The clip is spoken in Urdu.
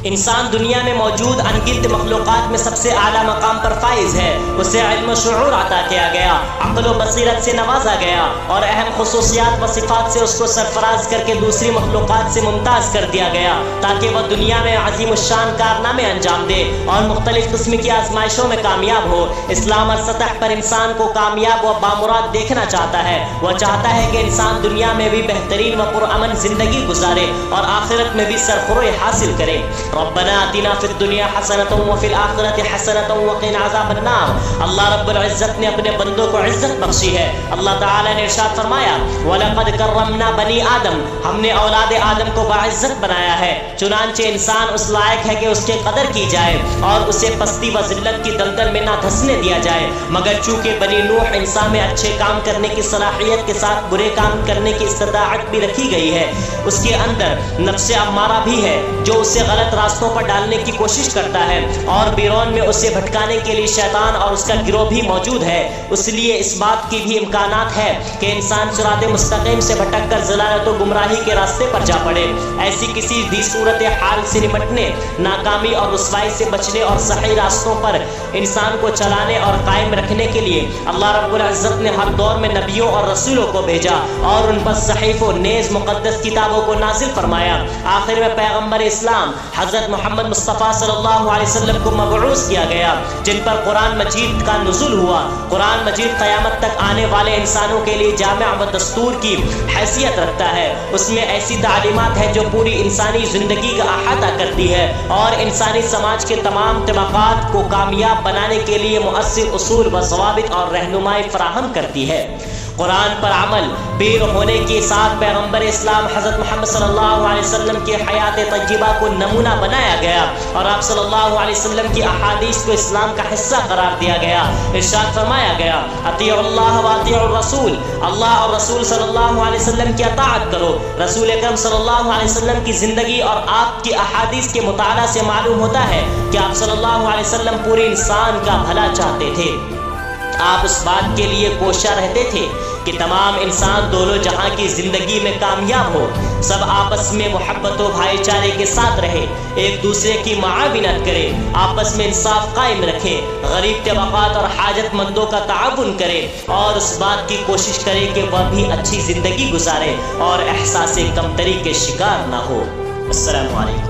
انسان دنیا میں موجود انگنت مخلوقات میں سب سے اعلیٰ مقام پر فائز ہے۔ اسے علم و شعور عطا کیا گیا، عقل و بصیرت سے نوازا گیا اور اہم خصوصیات و صفات سے اس کو سرفراز کر کے دوسری مخلوقات سے ممتاز کر دیا گیا تاکہ وہ دنیا میں عظیم الشان کارنامے انجام دے اور مختلف قسم کی آزمائشوں میں کامیاب ہو۔ اسلام ہر سطح پر انسان کو کامیاب و بامراد دیکھنا چاہتا ہے۔ وہ چاہتا ہے کہ انسان دنیا میں بھی بہترین و پرامن زندگی گزارے اور آخرت میں بھی سرخروئی حاصل کرے۔ ربنا آتنا فی الدنیا حسنۃ وفی الآخرۃ حسنۃ وقنا عذاب النار۔ اللہ رب العزت نے اپنے بندوں کو عزت بخشی ہے۔ اللہ تعالی نے ارشاد فرمایا وَلَقَدْ كَرَّمْنَا بَنِي آدم، ہم نے اولاد آدم کو باعزت بنایا ہے، چنانچہ انسان اس لائق ہے کہ اس کی قدر کی جائے اور اسے پستی و ذلت کی دلدل میں نہ دھسنے دیا جائے، مگر چونکہ بنی نوح انسان میں اچھے کام کرنے کی صلاحیت کے ساتھ برے کام کرنے کی استطاعت بھی رکھی گئی ہے، اس کے اندر نفس امارہ بھی ہے جو اسے غلط راستوں پر ڈالنے کی کوشش کرتا ہے، اور بیرون میں اسے بھٹکانے کے لیے شیطان اور اس کا گروہ بھی موجود ہے۔ اس لیے اس بات کی بھی امکانات ہے کہ انسان صراط مستقیم سے بھٹک کر ضلالت و گمراہی کے راستے پر جا پڑے۔ ایسی کسی بھی صورت حال سے نمٹنے، ناکامی اور رسوائی سے بچنے اور صحیح راستوں پر انسان کو چلانے اور قائم رکھنے کے لیے اللہ رب العزت نے ہر دور میں نبیوں اور رسولوں کو بھیجا اور ان پر صحیح و نیز مقدس کتابوں کو نازل فرمایا۔ آخر میں پیغمبر اسلام حضرت محمد مصطفیٰ صلی اللہ علیہ وسلم کو مبعوث کیا گیا، جن پر قرآن مجید کا نزول ہوا۔ قرآن مجید قیامت تک آنے والے انسانوں کے لیے جامع و دستور کی حیثیت رکھتا ہے۔ اس میں ایسی تعلیمات ہے جو پوری انسانی زندگی کا احاطہ کرتی ہے اور انسانی سماج کے تمام طبقات کو کامیاب بنانے کے لیے مؤثر اصول و ضوابط اور رہنمائی فراہم کرتی ہے۔ قرآن پر عمل پیر ہونے کے ساتھ پیغمبر اسلام حضرت محمد صلی اللہ علیہ وسلم کی حیات طیبہ کو نمونہ بنایا گیا اور آپ صلی اللہ علیہ وسلم کی احادیث کو اسلام کا حصہ قرار دیا گیا۔ ارشاد فرمایا گیا اطیعوا اللہ واطیعوا الرسول، اللہ اور رسول صلی اللہ علیہ وسلم کی اطاعت کرو۔ رسول اکرم صلی اللہ علیہ وسلم کی زندگی اور آپ کی احادیث کے مطالعہ سے معلوم ہوتا ہے کہ آپ صلی اللہ علیہ وسلم پورے انسان کا بھلا چاہتے تھے۔ آپ اس بات کے لیے کوشاں رہتے تھے کہ تمام انسان دونوں جہاں کی زندگی میں کامیاب ہو، سب آپس میں محبت و بھائی چارے کے ساتھ رہے، ایک دوسرے کی معاونت کرے، آپس میں انصاف قائم رکھے، غریب طبقات اور حاجت مندوں کا تعاون کرے اور اس بات کی کوشش کرے کہ وہ بھی اچھی زندگی گزارے اور احساس کمتری کے شکار نہ ہو۔ السلام علیکم۔